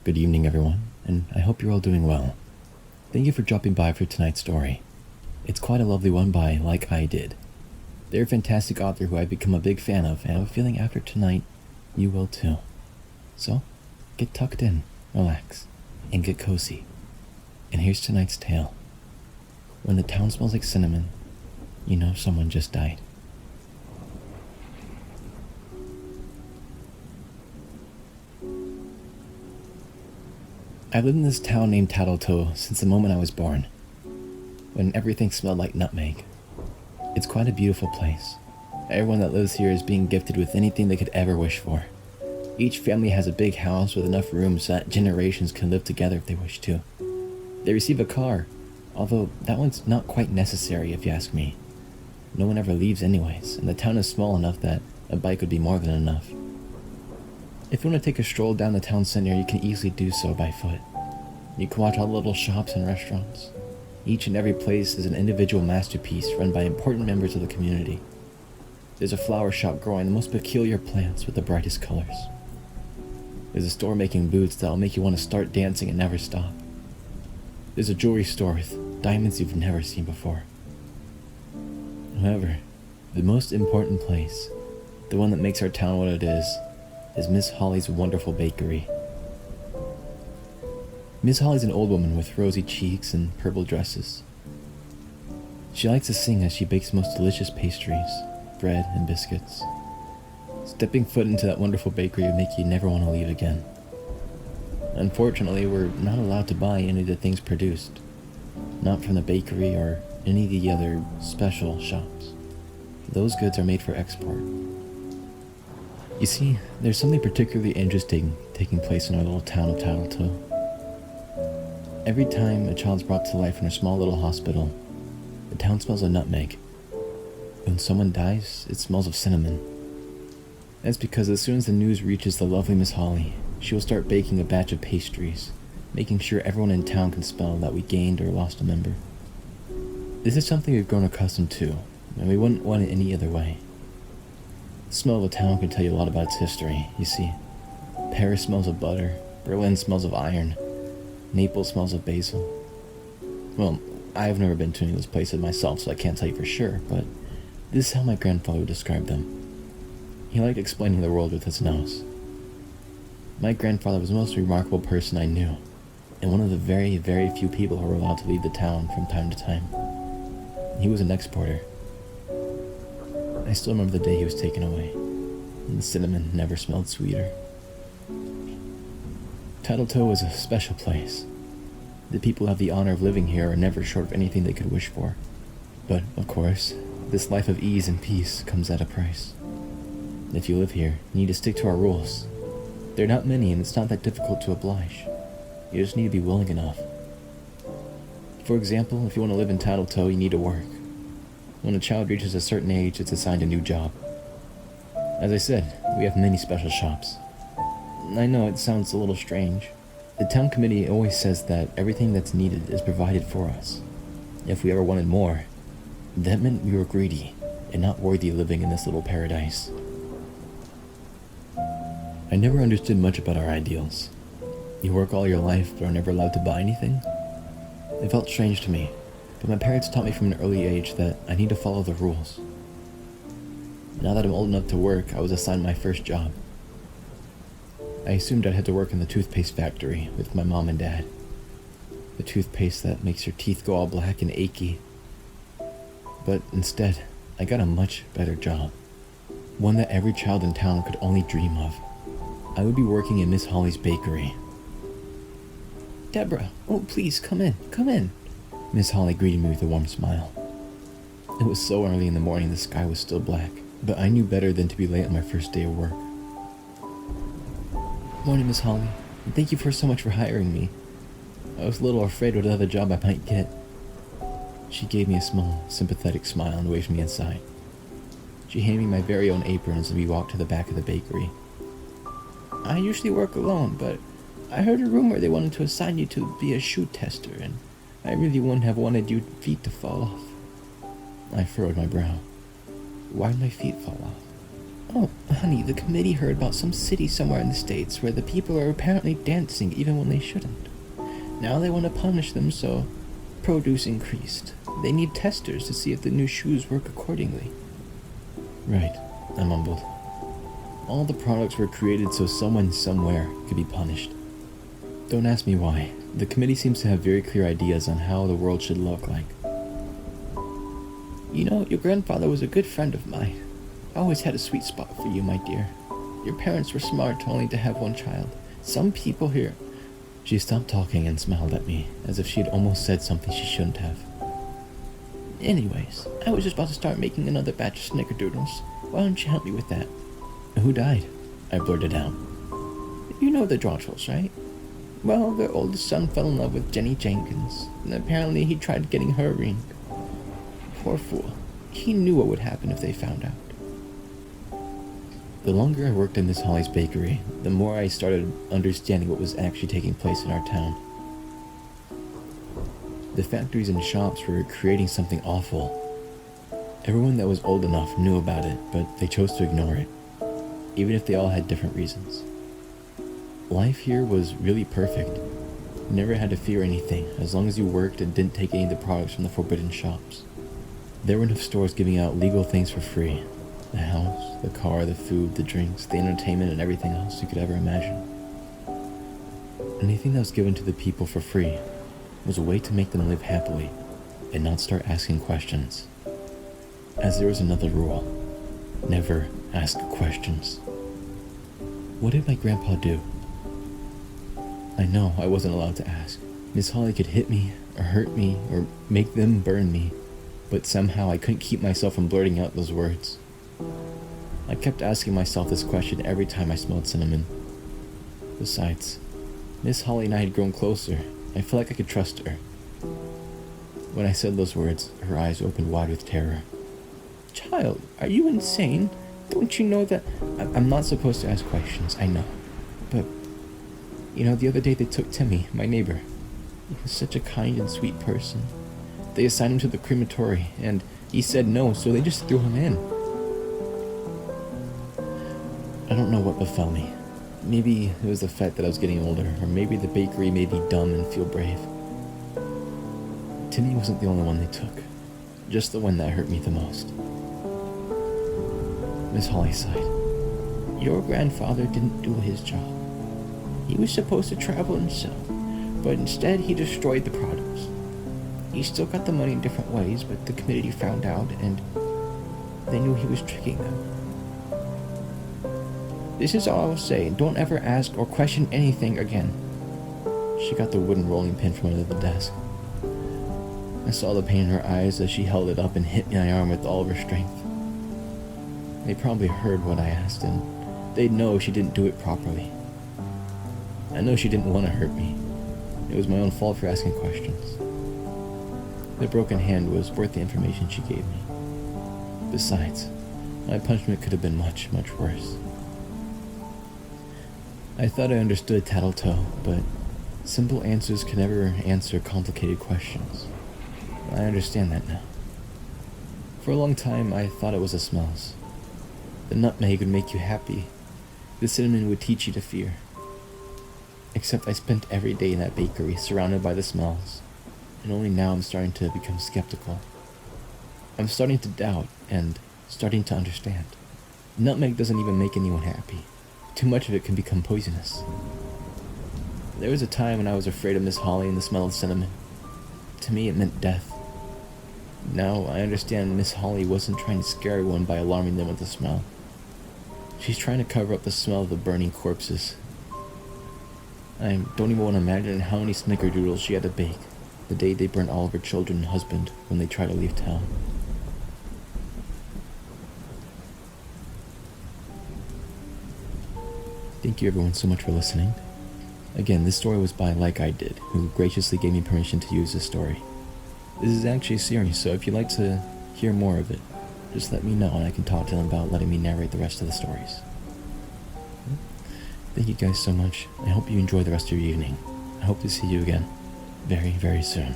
Good evening, everyone, and I hope you're all doing well. Thank you for dropping by for tonight's story. It's quite a lovely one by LikeEyeDid. They're a fantastic author who I've become a big fan of, and I have a feeling after tonight, you will too. So, get tucked in, relax, and get cozy. And here's tonight's tale. When the town smells like cinnamon, you know someone just died. I've lived in this town named Tattletoe since the moment I was born, when everything smelled like nutmeg. It's quite a beautiful place. Everyone that lives here is being gifted with anything they could ever wish for. Each family has a big house with enough rooms so that generations can live together if they wish to. They receive a car, although that one's not quite necessary if you ask me. No one ever leaves anyways, and the town is small enough that a bike would be more than enough. If you want to take a stroll down the town center, you can easily do so by foot. You can watch all the little shops and restaurants. Each and every place is an individual masterpiece run by important members of the community. There's a flower shop growing the most peculiar plants with the brightest colors. There's a store making boots that'll make you want to start dancing and never stop. There's a jewelry store with diamonds you've never seen before. However, the most important place, the one that makes our town what it is Miss Holly's wonderful bakery. Miss Holly's an old woman with rosy cheeks and purple dresses. She likes to sing as she bakes the most delicious pastries, bread, and biscuits. Stepping foot into that wonderful bakery would make you never want to leave again. Unfortunately, we're not allowed to buy any of the things produced, not from the bakery or any of the other special shops. Those goods are made for export. You see, there's something particularly interesting taking place in our little town of Tattletoe. Every time a child's brought to life in a small little hospital, the town smells of nutmeg. When someone dies, it smells of cinnamon. That's because as soon as the news reaches the lovely Miss Holly, she will start baking a batch of pastries, making sure everyone in town can smell that we gained or lost a member. This is something we've grown accustomed to, and we wouldn't want it any other way. The smell of a town can tell you a lot about its history, you see. Paris smells of butter, Berlin smells of iron, Naples smells of basil. Well, I've never been to any of those places myself, so I can't tell you for sure, but this is how my grandfather would describe them. He liked explaining the world with his nose. My grandfather was the most remarkable person I knew, and one of the very, very few people who were allowed to leave the town from time to time. He was an exporter. I still remember the day he was taken away, and the cinnamon never smelled sweeter. Tattletoe is a special place. The people who have the honor of living here are never short of anything they could wish for. But, of course, this life of ease and peace comes at a price. If you live here, you need to stick to our rules. There are not many, and it's not that difficult to oblige. You just need to be willing enough. For example, if you want to live in Tattletoe, you need to work. When a child reaches a certain age, it's assigned a new job. As I said, we have many special shops. I know it sounds a little strange. The town committee always says that everything that's needed is provided for us. If we ever wanted more, that meant we were greedy and not worthy of living in this little paradise. I never understood much about our ideals. You work all your life but are never allowed to buy anything? It felt strange to me, but my parents taught me from an early age that I need to follow the rules. Now that I'm old enough to work, I was assigned my first job. I assumed I'd have to work in the toothpaste factory with my mom and dad. The toothpaste that makes your teeth go all black and achy. But instead, I got a much better job. One that every child in town could only dream of. I would be working in Miss Holly's bakery. "Deborah, oh please, come in. Miss Holly greeted me with a warm smile. It was so early in the morning the sky was still black, but I knew better than to be late on my first day of work. "Morning, Miss Holly, and thank you so much for hiring me. I was a little afraid what other job I might get." She gave me a small, sympathetic smile and waved me inside. She handed me my very own apron as we walked to the back of the bakery. "I usually work alone, but I heard a rumor they wanted to assign you to be a shoe tester, and I really wouldn't have wanted your feet to fall off." I furrowed my brow. Why did my feet fall off? "Oh, Honey, the committee heard about some city somewhere in the States where the people are apparently dancing even when they shouldn't. Now they want to punish them, so produce increased. They need testers to see if the new shoes work accordingly. Right, I mumbled. All the products were created so someone somewhere could be punished. Don't ask me why. The committee seems to have very clear ideas on how the world should look like. You know, your grandfather was a good friend of mine. I always had a sweet spot for you, my dear. Your parents were smart only to have one child. Some people here... She stopped talking and smiled at me, as if she had almost said something she shouldn't have. Anyways, I was just about to start making another batch of snickerdoodles. Why don't you help me with that? Who died? I blurted out. You know the Drawtles, right? Well, their oldest son fell in love with Jenny Jenkins, and apparently he tried getting her a ring. Poor fool. He knew what would happen if they found out. The longer I worked in Miss Holly's bakery, the more I started understanding what was actually taking place in our town. The factories and shops were creating something awful. Everyone that was old enough knew about it, but they chose to ignore it, even if they all had different reasons. Life here was really perfect. You never had to fear anything, as long as you worked and didn't take any of the products from the forbidden shops. There were enough stores giving out legal things for free. The house, the car, the food, the drinks, the entertainment, and everything else you could ever imagine. Anything that was given to the people for free was a way to make them live happily and not start asking questions. As there was another rule: never ask questions. What did my grandpa do? I know I wasn't allowed to ask. Miss Holly could hit me, or hurt me, or make them burn me, but somehow I couldn't keep myself from blurting out those words. I kept asking myself this question every time I smelled cinnamon. Besides, Miss Holly and I had grown closer. I felt like I could trust her. When I said those words, her eyes opened wide with terror. Child, are you insane? Don't you know that... I'm not supposed to ask questions, I know. But, you know, the other day they took Timmy, my neighbor. He was such a kind and sweet person. They assigned him to the crematory, and he said no, so they just threw him in. I don't know what befell me. Maybe it was the fact that I was getting older, or maybe the bakery made me dumb and feel brave. Timmy wasn't the only one they took, just the one that hurt me the most. Miss Holly sighed. Your grandfather didn't do his job. He was supposed to travel and sell, but instead he destroyed the products. He still got the money in different ways, but the committee found out, and they knew he was tricking them. This is all I will say. Don't ever ask or question anything again. She got the wooden rolling pin from under the desk. I saw the pain in her eyes as she held it up and hit my arm with all of her strength. They probably heard what I asked, and they'd know she didn't do it properly. I know she didn't want to hurt me. It was my own fault for asking questions. The broken hand was worth the information she gave me. Besides, my punishment could have been much, much worse. I thought I understood Tattletale, but simple answers can never answer complicated questions. I understand that now. For a long time, I thought it was the smells. The nutmeg would make you happy. The cinnamon would teach you to fear. Except I spent every day in that bakery, surrounded by the smells, and only now I'm starting to become skeptical. I'm starting to doubt, and starting to understand. Nutmeg doesn't even make anyone happy. Too much of it can become poisonous. There was a time when I was afraid of Miss Holly and the smell of cinnamon. To me, it meant death. Now, I understand Miss Holly wasn't trying to scare everyone by alarming them with the smell. She's trying to cover up the smell of the burning corpses. I don't even want to imagine how many snickerdoodles she had to bake the day they burned all of her children and husband when they tried to leave town. Thank you everyone so much for listening. Again, this story was by LikeEyeDid, who graciously gave me permission to use this story. This is actually a series, so if you'd like to hear more of it, just let me know and I can talk to them about letting me narrate the rest of the stories. Thank you guys so much. I hope you enjoy the rest of your evening. I hope to see you again very, very soon.